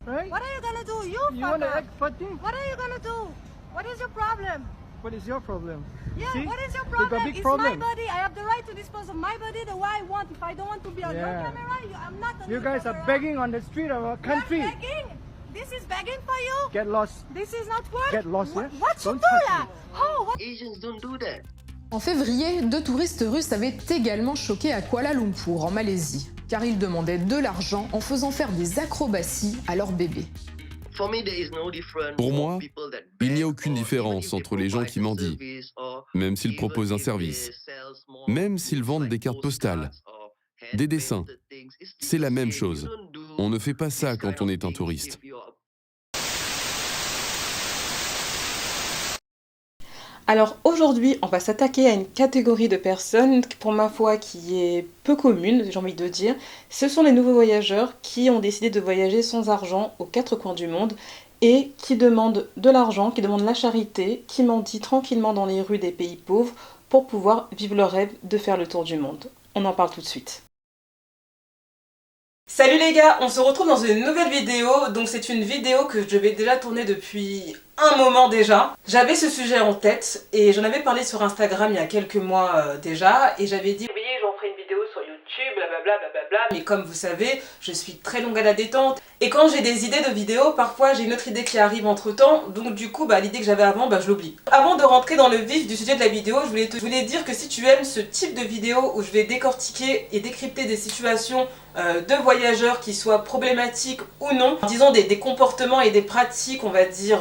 right? What are you gonna do? You You fuck want to up. act funny? What are you gonna do? What is your problem? What is your problem? Yeah, See? what is your You problem? got big It's problem. my body. I have the right to dispose of my body the way I want. If I don't want to be on your Yeah. camera, I'm not on You your guys camera. are begging on the street of our country. You're begging? This is begging for you? Get lost. This is not work? Get lost, yeah? What you Don't do touch là? Oh, what? Asians don't do that. En février, 2 touristes russes avaient également choqué à Kuala Lumpur, en Malaisie, car ils demandaient de l'argent en faisant faire des acrobaties à leur bébé. For me, there is no difference Pour for moi, people that il n'y a beg aucune or différence even if they entre les gens provide qui a mendient, service or même s'ils even proposent un if service, they sell small même s'ils vendent like des cartes postales, postcards or des dessins. hand-painted things, it's still C'est la the même same. chose. You don't do On ne fait pas this ça kind quand on of est un things touriste. if you're a Alors aujourd'hui, on va s'attaquer à une catégorie de personnes, pour ma foi, qui est peu commune, j'ai envie de dire. Ce sont les nouveaux voyageurs qui ont décidé de voyager sans argent aux quatre coins du monde et qui demandent de l'argent, qui demandent la charité, qui mendient tranquillement dans les rues des pays pauvres pour pouvoir vivre leur rêve de faire le tour du monde. On en parle tout de suite. Salut les gars, on se retrouve dans une nouvelle vidéo. Donc c'est une vidéo que je vais déjà tourner depuis un moment déjà. J'avais ce sujet en tête et j'en avais parlé sur Instagram il y a quelques mois déjà et j'avais dit oui, j'en ferai une vidéo sur YouTube, blablabla, blablabla. Mais comme vous savez, je suis très longue à la détente et quand j'ai des idées de vidéos, parfois j'ai une autre idée qui arrive entre temps. Donc du coup, l'idée que j'avais avant, je l'oublie. Avant de rentrer dans le vif du sujet de la vidéo, je voulais dire que si tu aimes ce type de vidéo où je vais décortiquer et décrypter des situations de voyageurs qui soient problématiques ou non, disons des comportements et des pratiques, on va dire,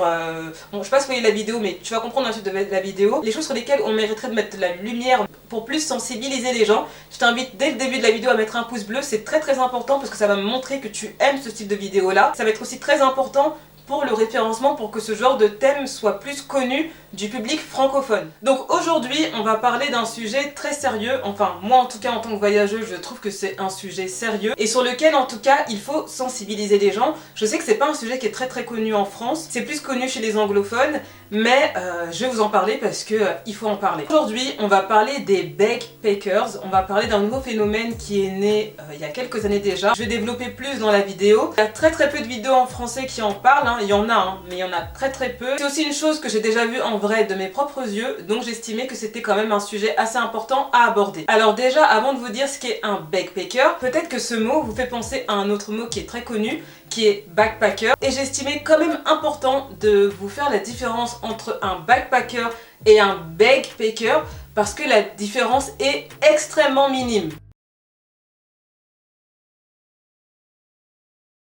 bon, je sais pas si vous voyez la vidéo, mais tu vas comprendre ensuite de la vidéo, les choses sur lesquelles on mériterait de mettre de la lumière pour plus sensibiliser les gens. Je t'invite dès le début de la vidéo à mettre un pouce bleu, c'est très très important parce que ça va me montrer que tu aimes ce type de vidéo là. Ça va être aussi très important pour le référencement, pour que ce genre de thème soit plus connu du public francophone. Donc aujourd'hui, on va parler d'un sujet très sérieux, enfin moi en tout cas en tant que voyageuse, je trouve que c'est un sujet sérieux et sur lequel en tout cas il faut sensibiliser les gens. Je sais que c'est pas un sujet qui est très très connu en France, c'est plus connu chez les anglophones, mais je vais vous en parler parce que il faut en parler. Aujourd'hui, on va parler des backpackers, on va parler d'un nouveau phénomène qui est né il y a quelques années déjà. Je vais développer plus dans la vidéo. Il y a très très peu de vidéos en français qui en parlent, il y en a, mais il y en a très très peu. C'est aussi une chose que j'ai déjà vue en vrai de mes propres yeux, donc j'estimais que c'était quand même un sujet assez important à aborder. Alors déjà, avant de vous dire ce qu'est un backpacker, peut-être que ce mot vous fait penser à un autre mot qui est très connu, qui est backpacker, et j'estimais quand même important de vous faire la différence entre un backpacker et un backpacker, parce que la différence est extrêmement minime.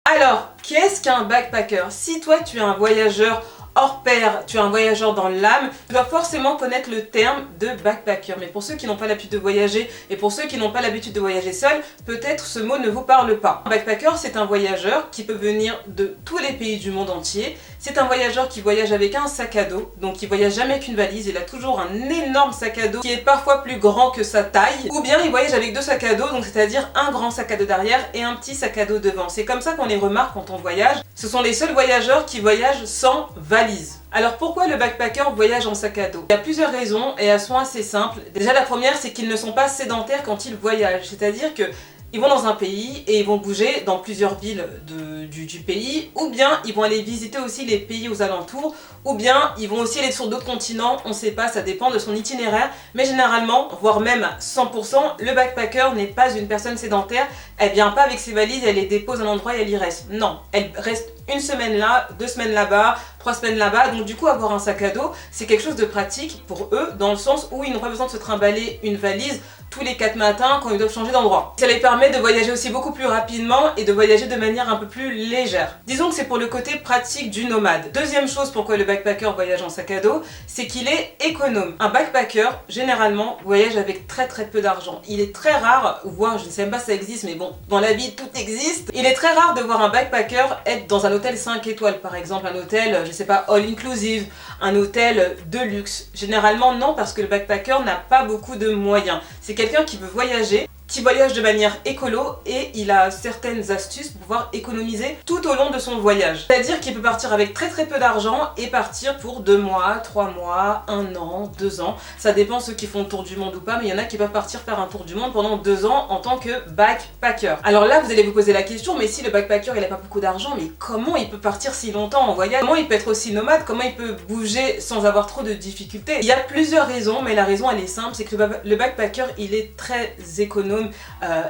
Alors, qu'est-ce qu'un backpacker? Si toi tu es un voyageur hors pair, tu es un voyageur dans l'âme, tu dois forcément connaître le terme de backpacker. Mais pour ceux qui n'ont pas l'habitude de voyager et pour ceux qui n'ont pas l'habitude de voyager seul, peut-être ce mot ne vous parle pas. Un backpacker, c'est un voyageur qui peut venir de tous les pays du monde entier. C'est un voyageur qui voyage avec un sac à dos, donc il voyage jamais avec une valise, il a toujours un énorme sac à dos qui est parfois plus grand que sa taille, ou bien il voyage avec deux sacs à dos, donc c'est-à-dire un grand sac à dos derrière et un petit sac à dos devant. C'est comme ça qu'on les remarque quand on voyage. Ce sont les seuls voyageurs qui voyagent sans valise. Alors pourquoi le backpacker voyage en sac à dos? Il y a plusieurs raisons et elles sont assez simples. Déjà la première, c'est qu'ils ne sont pas sédentaires quand ils voyagent, c'est-à-dire que ils vont dans un pays et ils vont bouger dans plusieurs villes du pays, ou bien ils vont aller visiter aussi les pays aux alentours, ou bien ils vont aussi aller sur d'autres continents, on ne sait pas, ça dépend de son itinéraire, mais généralement, voire même 100%, le backpacker n'est pas une personne sédentaire, elle vient pas avec ses valises, elle les dépose à un endroit et elle y reste. Non, elle reste une semaine là, 2 semaines là-bas, 3 semaines là-bas, donc du coup avoir un sac à dos, c'est quelque chose de pratique pour eux, dans le sens où ils n'ont pas besoin de se trimballer une valise tous les 4 matins quand ils doivent changer d'endroit. Ça les permet de voyager aussi beaucoup plus rapidement et de voyager de manière un peu plus légère. Disons que c'est pour le côté pratique du nomade. Deuxième chose pourquoi le backpacker voyage en sac à dos, c'est qu'il est économe. Un backpacker, généralement, voyage avec très très peu d'argent. Il est très rare, voire je ne sais même pas si ça existe, mais bon, dans la vie tout existe. Il est très rare de voir un backpacker être dans un hôtel 5 étoiles, par exemple, un hôtel, je sais pas, all inclusive, un hôtel de luxe. Généralement non, parce que le backpacker n'a pas beaucoup de moyens. C'est quelqu'un qui veut voyager qui voyage de manière écolo et il a certaines astuces pour pouvoir économiser tout au long de son voyage. C'est-à-dire qu'il peut partir avec très peu d'argent et partir pour 2 mois, 3 mois, 1 an, 2 ans. Ça dépend ceux qui font le tour du monde ou pas, mais il y en a qui peuvent partir faire un tour du monde pendant 2 ans en tant que backpacker. Alors là, vous allez vous poser la question, mais si le backpacker il a pas beaucoup d'argent, mais comment il peut partir si longtemps en voyage? Comment il peut être aussi nomade? Comment il peut bouger sans avoir trop de difficultés? Il y a plusieurs raisons, mais la raison elle est simple, c'est que le backpacker il est très économe.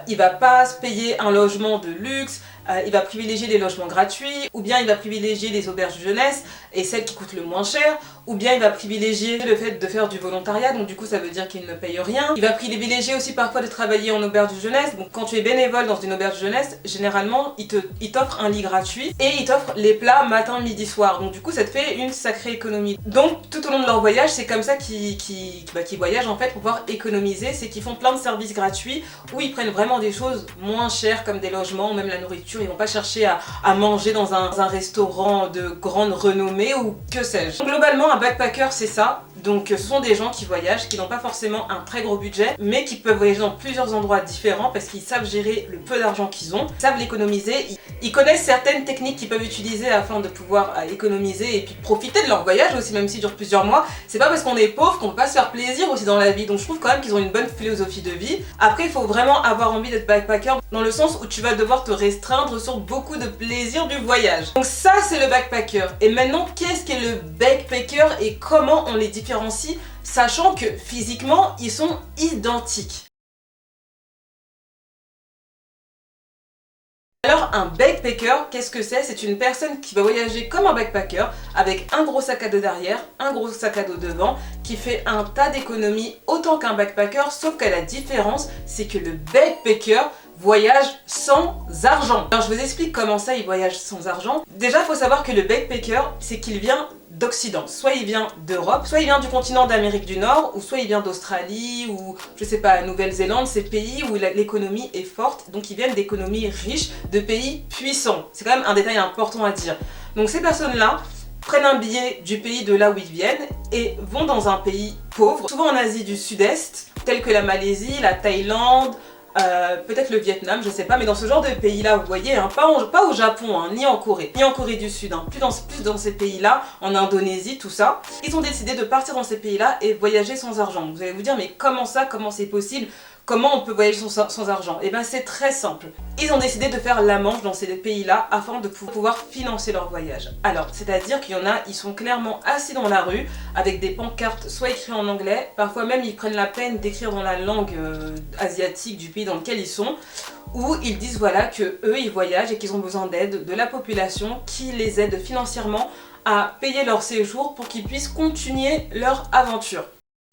Il va pas se payer un logement de luxe, il va privilégier les logements gratuits, ou bien il va privilégier les auberges de jeunesse et celles qui coûtent le moins cher, ou bien il va privilégier le fait de faire du volontariat, donc du coup ça veut dire qu'il ne paye rien. Il va privilégier aussi parfois de travailler en auberge de jeunesse, donc quand tu es bénévole dans une auberge de jeunesse, généralement il t'offre un lit gratuit et il t'offre les plats matin, midi, soir, donc du coup ça te fait une sacrée économie. Donc tout au long de leur voyage, c'est comme ça qu'ils voyagent en fait pour pouvoir économiser, c'est qu'ils font plein de services gratuits où ils prennent vraiment des choses moins chères comme des logements, même la nourriture. Ils vont pas chercher à manger dans un restaurant de grande renommée ou que sais-je. Globalement, un backpacker c'est ça. Donc ce sont des gens qui voyagent, qui n'ont pas forcément un très gros budget, mais qui peuvent voyager dans plusieurs endroits différents parce qu'ils savent gérer le peu d'argent qu'ils ont, ils savent l'économiser, ils connaissent certaines techniques qu'ils peuvent utiliser afin de pouvoir économiser et puis profiter de leur voyage aussi, même s'il dure plusieurs mois. C'est pas parce qu'on est pauvre qu'on peut pas se faire plaisir aussi dans la vie, donc je trouve quand même qu'ils ont une bonne philosophie de vie. Après il faut vraiment avoir envie d'être backpacker dans le sens où tu vas devoir te restreindre sur beaucoup de plaisirs du voyage. Donc ça c'est le backpacker. Et maintenant qu'est-ce qu'est le backpacker et comment on les différencie, sachant que physiquement ils sont identiques. Alors un backpacker, qu'est-ce que c'est? C'est une personne qui va voyager comme un backpacker avec un gros sac à dos derrière, un gros sac à dos devant, qui fait un tas d'économies autant qu'un backpacker, sauf qu'à la différence, c'est que le backpacker voyage sans argent. Alors je vous explique comment ça il voyage sans argent. Déjà il faut savoir que le backpacker c'est qu'il vient d'Occident. Soit il vient d'Europe, soit il vient du continent d'Amérique du Nord, ou soit il vient d'Australie, ou je sais pas, Nouvelle-Zélande, ces pays où l'économie est forte, donc ils viennent d'économies riches, de pays puissants. C'est quand même un détail important à dire. Donc ces personnes-là prennent un billet du pays de là où ils viennent et vont dans un pays pauvre, souvent en Asie du Sud-Est, tel que la Malaisie, la Thaïlande, peut-être le Vietnam, je sais pas, mais dans ce genre de pays-là, vous voyez, hein, pas au Japon, hein, ni en Corée du Sud, hein, plus dans ces pays-là, en Indonésie, tout ça. Ils ont décidé de partir dans ces pays-là et voyager sans argent. Vous allez vous dire, mais comment ça, comment c'est possible? Comment on peut voyager sans argent? Et bien c'est très simple. Ils ont décidé de faire la manche dans ces pays-là afin de pouvoir financer leur voyage. Alors, c'est-à-dire qu'il y en a, ils sont clairement assis dans la rue avec des pancartes soit écrites en anglais, parfois même ils prennent la peine d'écrire dans la langue asiatique du pays dans lequel ils sont, où ils disent voilà que eux ils voyagent et qu'ils ont besoin d'aide de la population qui les aide financièrement à payer leur séjour pour qu'ils puissent continuer leur aventure.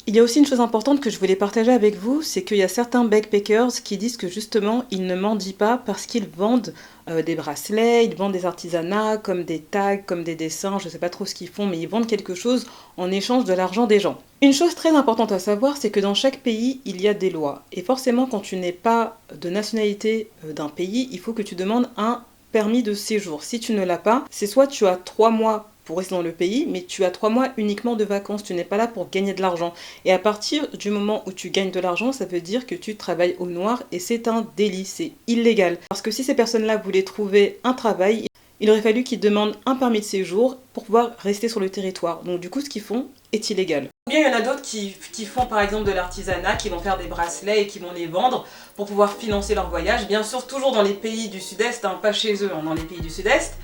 Il y a aussi une chose importante que je voulais partager avec vous, c'est qu'il y a certains backpackers qui disent que justement ils ne mendient pas parce qu'ils vendent des bracelets, ils vendent des artisanats comme des tags, comme des dessins, je ne sais pas trop ce qu'ils font, mais ils vendent quelque chose en échange de l'argent des gens. Une chose très importante à savoir, c'est que dans chaque pays, il y a des lois. Et forcément, quand tu n'es pas de nationalité d'un pays, il faut que tu demandes un permis de séjour. Si tu ne l'as pas, c'est soit tu as 3 mois pour rester dans le pays, mais tu as 3 mois uniquement de vacances, tu n'es pas là pour gagner de l'argent. Et à partir du moment où tu gagnes de l'argent, ça veut dire que tu travailles au noir et c'est un délit, c'est illégal. Parce que si ces personnes-là voulaient trouver un travail, il aurait fallu qu'ils demandent un permis de séjour pour pouvoir rester sur le territoire. Donc du coup, ce qu'ils font est illégal. Ou bien il y en a d'autres qui font par exemple de l'artisanat, qui vont faire des bracelets et qui vont les vendre pour pouvoir financer leur voyage. Bien sûr, toujours dans les pays du Sud-Est, hein, pas chez eux, hein, dans les pays du Sud-Est.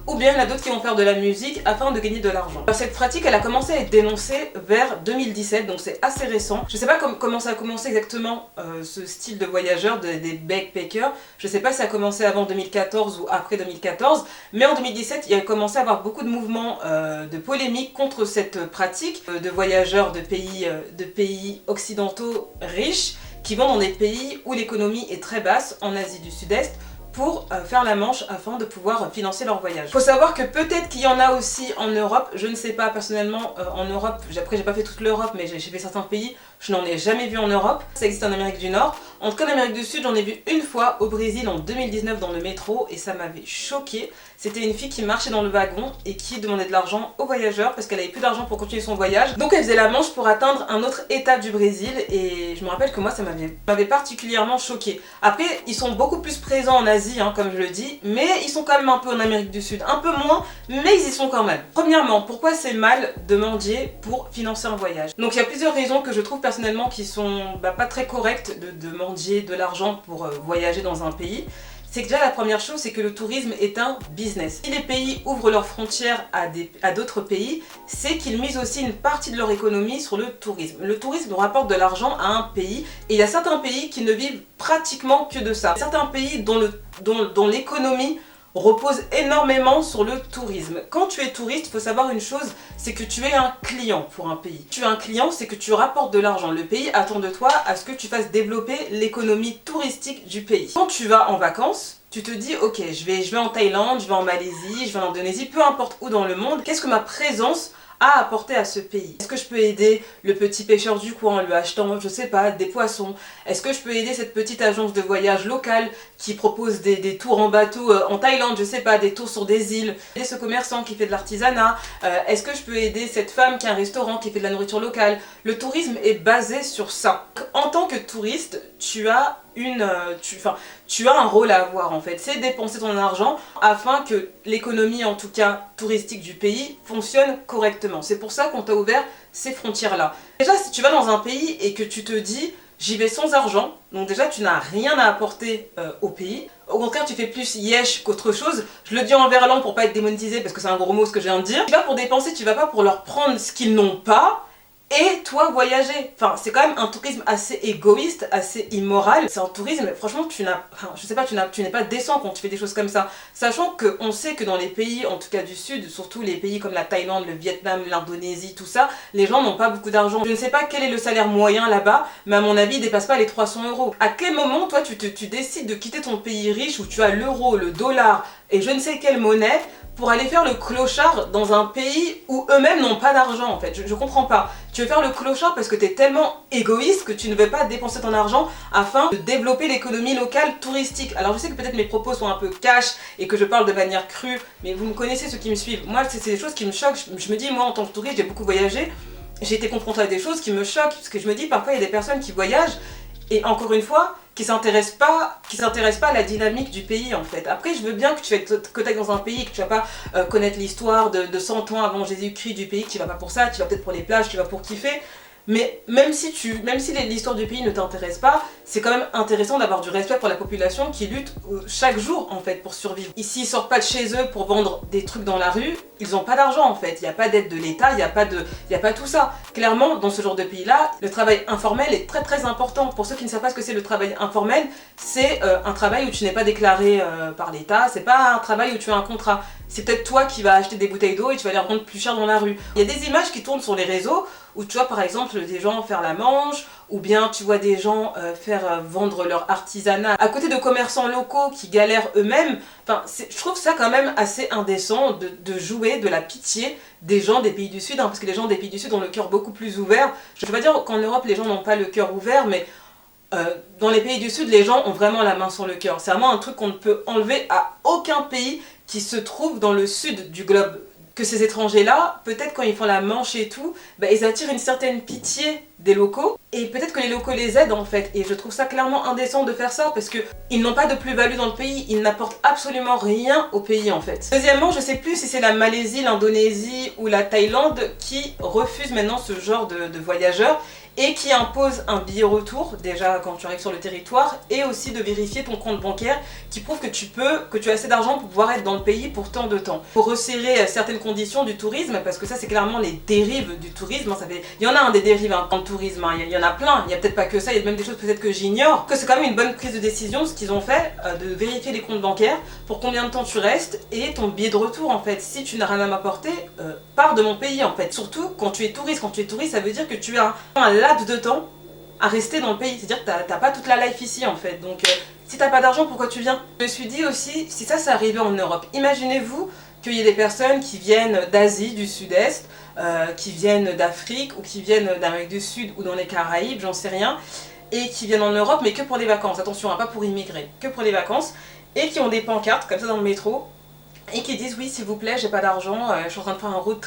Ou bien il y en a d'autres qui vont faire de la musique afin de gagner de l'argent. Cette pratique, elle a commencé à être dénoncée vers 2017, donc c'est assez récent. Je sais pas comment ça a commencé exactement ce style de voyageurs, des backpackers. Je sais pas si ça a commencé avant 2014 ou après 2014, mais en 2017, il y a commencé à avoir beaucoup de mouvements de polémique contre cette pratique de voyageurs de pays occidentaux riches qui vont dans des pays où l'économie est très basse, en Asie du Sud-Est, pour faire la manche afin de pouvoir financer leur voyage. Il faut savoir que peut-être qu'il y en a aussi en Europe, je ne sais pas personnellement en Europe, après j'ai pas fait toute l'Europe mais j'ai fait certains pays, je n'en ai jamais vu en Europe. Ça existe en Amérique du Nord. En tout cas en Amérique du Sud, j'en ai vu une fois au Brésil en 2019 dans le métro et ça m'avait choquée. C'était une fille qui marchait dans le wagon et qui demandait de l'argent aux voyageurs parce qu'elle avait plus d'argent pour continuer son voyage. Donc elle faisait la manche pour atteindre un autre état du Brésil et je me rappelle que moi ça m'avait particulièrement choquée. Après, ils sont beaucoup plus présents en Asie, hein, comme je le dis, mais ils sont quand même un peu en Amérique du Sud. Un peu moins, mais ils y sont quand même. Premièrement, pourquoi c'est mal de mendier pour financer un voyage? Donc il y a plusieurs raisons que je trouve personnellement qui sont pas très correctes de mendier de l'argent pour voyager dans un pays. C'est que déjà la première chose, c'est que le tourisme est un business. Si les pays ouvrent leurs frontières à d'autres pays, c'est qu'ils misent aussi une partie de leur économie sur le tourisme. Le tourisme rapporte de l'argent à un pays et il y a certains pays qui ne vivent pratiquement que de ça. Certains pays dont l'économie repose énormément sur le tourisme. Quand tu es touriste, il faut savoir une chose, c'est que tu es un client pour un pays. Tu es un client, c'est que tu rapportes de l'argent. Le pays attend de toi à ce que tu fasses développer l'économie touristique du pays. Quand tu vas en vacances, tu te dis ok, je vais en Thaïlande, je vais en Malaisie, je vais en Indonésie, peu importe où dans le monde, qu'est-ce que ma présence à apporter à ce pays? Est-ce que je peux aider le petit pêcheur du coin en lui achetant, je sais pas, des poissons? Est-ce que je peux aider cette petite agence de voyage locale qui propose des tours en bateau en Thaïlande, je sais pas, des tours sur des îles? Aider ce commerçant qui fait de l'artisanat? Est-ce que je peux aider cette femme qui a un restaurant qui fait de la nourriture locale? Le tourisme est basé sur ça. En tant que touriste, tu as un rôle à avoir en fait, c'est dépenser ton argent afin que l'économie en tout cas touristique du pays fonctionne correctement. C'est pour ça qu'on t'a ouvert ces frontières là. Déjà si tu vas dans un pays et que tu te dis j'y vais sans argent, donc déjà tu n'as rien à apporter au pays. Au contraire tu fais plus yesh qu'autre chose. Je le dis en verlan pour pas être démonétisé parce que c'est un gros mot ce que je viens de dire. Tu vas pour dépenser, tu vas pas pour leur prendre ce qu'ils n'ont pas et toi voyager. Enfin c'est quand même un tourisme assez égoïste, assez immoral. C'est un tourisme, franchement tu n'es pas décent quand tu fais des choses comme ça. Sachant qu'on sait que dans les pays, en tout cas du sud, surtout les pays comme la Thaïlande, le Vietnam, l'Indonésie, tout ça, les gens n'ont pas beaucoup d'argent. Je ne sais pas quel est le salaire moyen là-bas, mais à mon avis il dépasse pas les 300 €. À quel moment toi tu décides de quitter ton pays riche où tu as l'euro, le dollar et je ne sais quelle monnaie pour aller faire le clochard dans un pays où eux-mêmes n'ont pas d'argent en fait? Je comprends pas. Tu veux faire le clochard parce que tu es tellement égoïste que tu ne veux pas dépenser ton argent afin de développer l'économie locale touristique. Alors je sais que peut-être mes propos sont un peu cash et que je parle de manière crue, mais vous me connaissez ceux qui me suivent. Moi c'est des choses qui me choquent. Je me dis moi en tant que touriste j'ai beaucoup voyagé, j'ai été confrontée à des choses qui me choquent parce que je me dis parfois il y a des personnes qui voyagent et encore une fois qui s'intéressent pas à la dynamique du pays en fait. Après je veux bien que tu ailles dans un pays, que tu vas pas connaître l'histoire de 100 ans avant Jésus-Christ du pays, que tu vas pas pour ça, tu vas peut-être pour les plages, tu vas pour kiffer. Mais même si l'histoire du pays ne t'intéresse pas, c'est quand même intéressant d'avoir du respect pour la population qui lutte chaque jour en fait pour survivre. Ici ils sortent pas de chez eux pour vendre des trucs dans la rue, ils ont pas d'argent en fait, il n'y a pas d'aide de l'État, il n'y a pas tout ça. Clairement dans ce genre de pays là, le travail informel est très très important. Pour ceux qui ne savent pas ce que c'est le travail informel, c'est un travail où tu n'es pas déclaré par l'État, c'est pas un travail où tu as un contrat. C'est peut-être toi qui vas acheter des bouteilles d'eau et tu vas les revendre plus cher dans la rue. Il y a des images qui tournent sur les réseaux où tu vois par exemple des gens faire la manche ou bien tu vois des gens vendre leur artisanat à côté de commerçants locaux qui galèrent eux-mêmes. Enfin, je trouve ça quand même assez indécent de jouer de la pitié des gens des pays du Sud, hein, parce que les gens des pays du Sud ont le cœur beaucoup plus ouvert. Je ne veux pas dire qu'en Europe les gens n'ont pas le cœur ouvert, mais dans les pays du Sud, les gens ont vraiment la main sur le cœur. C'est vraiment un truc qu'on ne peut enlever à aucun pays qui se trouve dans le sud du globe. Que ces étrangers-là, peut-être quand ils font la manche et tout, ils attirent une certaine pitié des locaux et peut-être que les locaux les aident en fait. Et je trouve ça clairement indécent de faire ça parce qu'ils n'ont pas de plus-value dans le pays, ils n'apportent absolument rien au pays en fait. Deuxièmement, je sais plus si c'est la Malaisie, l'Indonésie ou la Thaïlande qui refusent maintenant ce genre de voyageurs et qui impose un billet retour déjà quand tu arrives sur le territoire et aussi de vérifier ton compte bancaire qui prouve que tu as assez d'argent pour pouvoir être dans le pays pour tant de temps. Pour resserrer certaines conditions du tourisme, parce que ça c'est clairement les dérives du tourisme, il y en a des dérives dans le tourisme, il y en a plein, il n'y a peut-être pas que ça, il y a même des choses peut-être que j'ignore, que c'est quand même une bonne prise de décision ce qu'ils ont fait, de vérifier les comptes bancaires, pour combien de temps tu restes et ton billet de retour en fait. Si tu n'as rien à m'apporter, pars de mon pays en fait. Surtout quand tu es touriste, ça veut dire que tu as un laps de temps à rester dans le pays, c'est-à-dire que t'as pas toute la life ici en fait, donc Si t'as pas d'argent, pourquoi tu viens? Je me suis dit aussi, si ça arrivait en Europe, imaginez-vous qu'il y ait des personnes qui viennent d'Asie, du Sud-Est, qui viennent d'Afrique ou qui viennent d'Amérique du Sud ou dans les Caraïbes, j'en sais rien, et qui viennent en Europe mais que pour les vacances, attention, pas pour immigrer, que pour les vacances, et qui ont des pancartes comme ça dans le métro, et qui disent oui s'il vous plaît j'ai pas d'argent, je suis en train de faire un road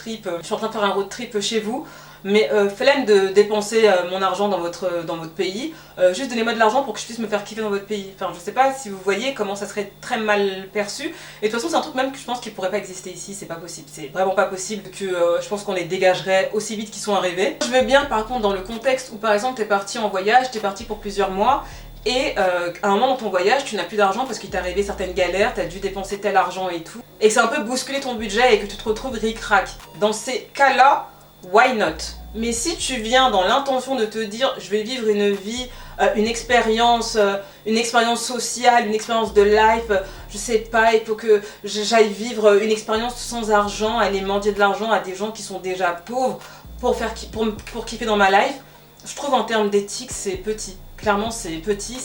trip, chez vous, mais flemme de dépenser mon argent dans votre pays, juste donnez-moi de l'argent pour que je puisse me faire kiffer dans votre pays. Enfin je sais pas si vous voyez comment ça serait très mal perçu, et de toute façon c'est un truc même que je pense qu'il pourrait pas exister ici, c'est pas possible, c'est vraiment pas possible, que je pense qu'on les dégagerait aussi vite qu'ils sont arrivés. Je veux bien par contre dans le contexte où par exemple t'es parti en voyage, t'es parti pour plusieurs mois, et à un moment dans ton voyage, tu n'as plus d'argent parce qu'il t'est arrivé certaines galères, t'as dû dépenser tel argent et tout, et que c'est un peu bousculer ton budget et que tu te retrouves ric-rac. Dans ces cas-là, why not? Mais si tu viens dans l'intention de te dire je vais vivre une vie, une expérience sociale, une expérience de life, je sais pas, il faut que j'aille vivre une expérience sans argent, aller mendier de l'argent à des gens qui sont déjà pauvres pour kiffer dans ma life, je trouve en termes d'éthique c'est petit. Clairement c'est petit,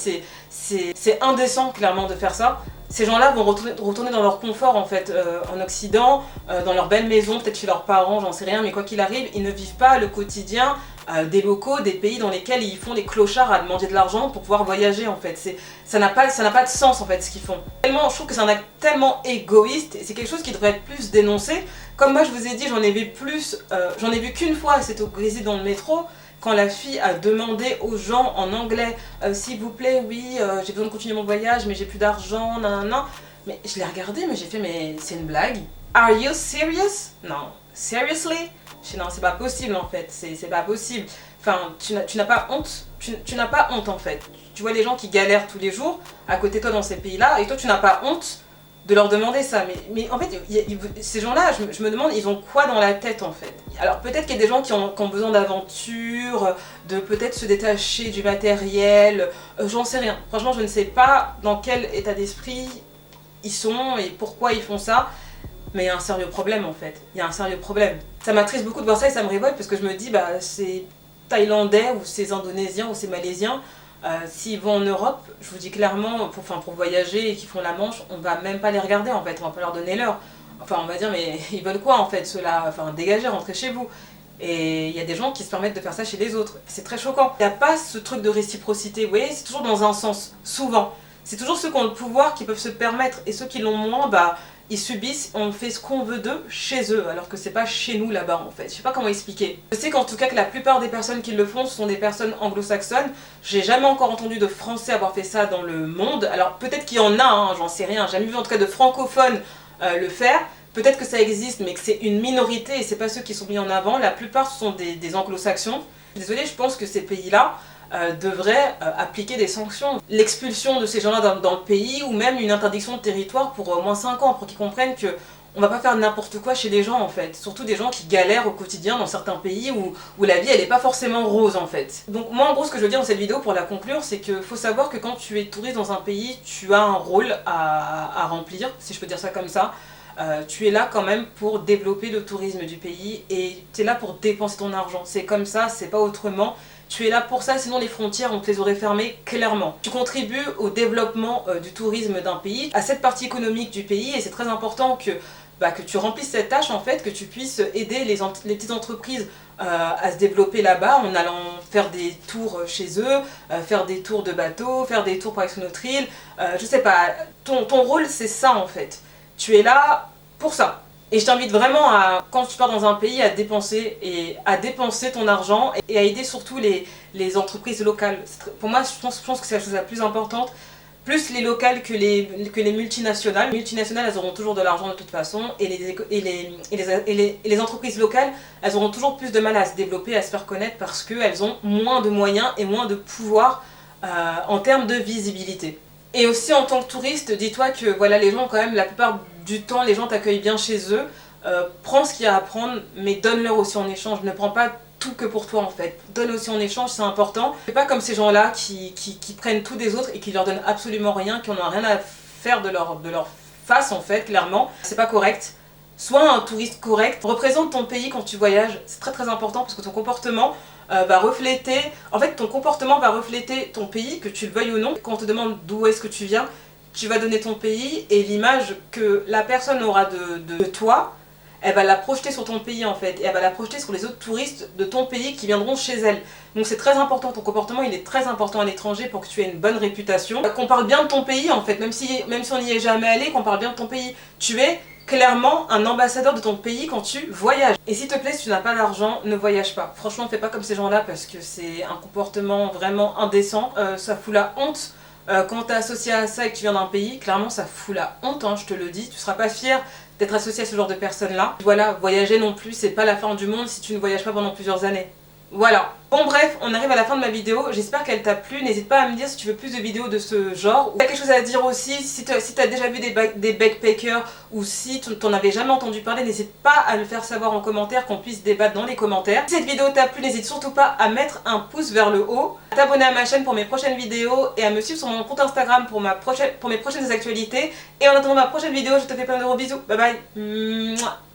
c'est indécent clairement de faire ça. Ces gens-là vont retourner dans leur confort en fait, en Occident, dans leur belle maison, peut-être chez leurs parents, j'en sais rien, mais quoi qu'il arrive, ils ne vivent pas le quotidien des locaux, des pays dans lesquels ils font des clochards à demander de l'argent pour pouvoir voyager en fait. Ça n'a pas de sens en fait ce qu'ils font. Tellement, je trouve que c'est un acte tellement égoïste, et c'est quelque chose qui devrait être plus dénoncé. Comme moi je vous ai dit, j'en ai vu qu'une fois, c'était au Brésil dans le métro, quand la fille a demandé aux gens en anglais s'il vous plaît, oui, j'ai besoin de continuer mon voyage, mais j'ai plus d'argent, nanana. Mais je l'ai regardé, mais j'ai fait, mais c'est une blague? Are you serious? Non, seriously? Non, c'est pas possible en fait, c'est pas possible. Enfin, tu n'as pas honte, tu n'as pas honte en fait. Tu vois les gens qui galèrent tous les jours à côté de toi dans ces pays-là, et toi tu n'as pas honte de leur demander ça. Mais en fait, ces gens-là, je me demande, ils ont quoi dans la tête en fait? Alors peut-être qu'il y a des gens qui ont besoin d'aventure, de peut-être se détacher du matériel, j'en sais rien. Franchement, je ne sais pas dans quel état d'esprit ils sont et pourquoi ils font ça, mais il y a un sérieux problème en fait. Il y a un sérieux problème. Ça m'attriste beaucoup de voir ça et ça me révolte parce que je me dis, bah ces Thaïlandais ou ces Indonésiens ou ces Malaisiens, s'ils vont en Europe, je vous dis clairement, pour voyager et qu'ils font la Manche, on va même pas les regarder en fait, on va pas leur donner l'heure. Enfin on va dire mais ils veulent quoi en fait ceux-là? Enfin dégagez, rentrez chez vous. Et il y a des gens qui se permettent de faire ça chez les autres. C'est très choquant. Il n'y a pas ce truc de réciprocité, vous voyez, c'est toujours dans un sens, souvent. C'est toujours ceux qui ont le pouvoir qui peuvent se permettre, et ceux qui l'ont moins, bah ils subissent, on fait ce qu'on veut d'eux chez eux, alors que c'est pas chez nous là-bas en fait. Je sais pas comment expliquer. Je sais qu'en tout cas que la plupart des personnes qui le font, ce sont des personnes anglo-saxonnes. J'ai jamais encore entendu de français avoir fait ça dans le monde. Alors peut-être qu'il y en a, hein, j'en sais rien. J'ai jamais vu en tout cas de francophones le faire. Peut-être que ça existe, mais que c'est une minorité et c'est pas ceux qui sont mis en avant. La plupart ce sont des anglo-saxons. Désolée, je pense que ces pays-là devrait appliquer des sanctions. L'expulsion de ces gens-là dans le pays, ou même une interdiction de territoire pour au moins 5 ans, pour qu'ils comprennent que on va pas faire n'importe quoi chez les gens en fait. Surtout des gens qui galèrent au quotidien dans certains pays où la vie elle est pas forcément rose en fait. Donc moi en gros ce que je veux dire dans cette vidéo pour la conclure, c'est que faut savoir que quand tu es touriste dans un pays, tu as un rôle à remplir, si je peux dire ça comme ça. Tu es là quand même pour développer le tourisme du pays et tu es là pour dépenser ton argent. C'est comme ça, c'est pas autrement. Tu es là pour ça, sinon les frontières on te les aurait fermées clairement. Tu contribues au développement du tourisme d'un pays, à cette partie économique du pays, et c'est très important que tu remplisses cette tâche en fait, que tu puisses aider les petites entreprises à se développer là-bas en allant faire des tours chez eux, faire des tours de bateau, faire des tours pour sur notre île, je sais pas, ton rôle c'est ça en fait. Tu es là pour ça. Et je t'invite vraiment à, quand tu pars dans un pays, à dépenser ton argent et à aider surtout les entreprises locales. Pour moi, je pense que c'est la chose la plus importante. Plus les locales que les multinationales. Les multinationales, elles auront toujours de l'argent de toute façon. Et les entreprises locales, elles auront toujours plus de mal à se développer, à se faire connaître parce qu'elles ont moins de moyens et moins de pouvoir en termes de visibilité. Et aussi en tant que touriste, dis-toi que voilà, les gens quand même, la plupart du temps, les gens t'accueillent bien chez eux. Prends ce qu'il y a à prendre, mais donne-leur aussi en échange. Ne prends pas tout que pour toi en fait. Donne aussi en échange, c'est important. C'est pas comme ces gens-là qui prennent tout des autres et qui leur donnent absolument rien, qui en ont rien à faire de leur face en fait, clairement. C'est pas correct. Sois un touriste correct, représente ton pays quand tu voyages, c'est très très important parce que ton comportement va refléter, en fait ton comportement va refléter ton pays, que tu le veuilles ou non. Quand on te demande d'où est-ce que tu viens, tu vas donner ton pays et l'image que la personne aura de toi, elle va la projeter sur ton pays en fait, et elle va la projeter sur les autres touristes de ton pays qui viendront chez elle. Donc c'est très important, ton comportement il est très important à l'étranger pour que tu aies une bonne réputation. Qu'on parle bien de ton pays en fait, même si on n'y est jamais allé, qu'on parle bien de ton pays. Tu es clairement un ambassadeur de ton pays quand tu voyages. Et s'il te plaît, si tu n'as pas d'argent, ne voyage pas. Franchement, fais pas comme ces gens-là parce que c'est un comportement vraiment indécent. Ça fout la honte. Quand t'es associé à ça et que tu viens d'un pays, clairement ça fout la honte, hein, je te le dis. Tu seras pas fier d'être associé à ce genre de personnes-là. Voilà, voyager non plus, c'est pas la fin du monde si tu ne voyages pas pendant plusieurs années. Voilà. Bon bref, on arrive à la fin de ma vidéo, j'espère qu'elle t'a plu, n'hésite pas à me dire si tu veux plus de vidéos de ce genre. Si tu as quelque chose à dire aussi, si tu as déjà vu des backpackers ou si tu n'en avais jamais entendu parler, n'hésite pas à le faire savoir en commentaire, qu'on puisse débattre dans les commentaires. Si cette vidéo t'a plu, n'hésite surtout pas à mettre un pouce vers le haut, à t'abonner à ma chaîne pour mes prochaines vidéos et à me suivre sur mon compte Instagram pour mes prochaines actualités. Et en attendant ma prochaine vidéo, je te fais plein de gros bisous, bye bye.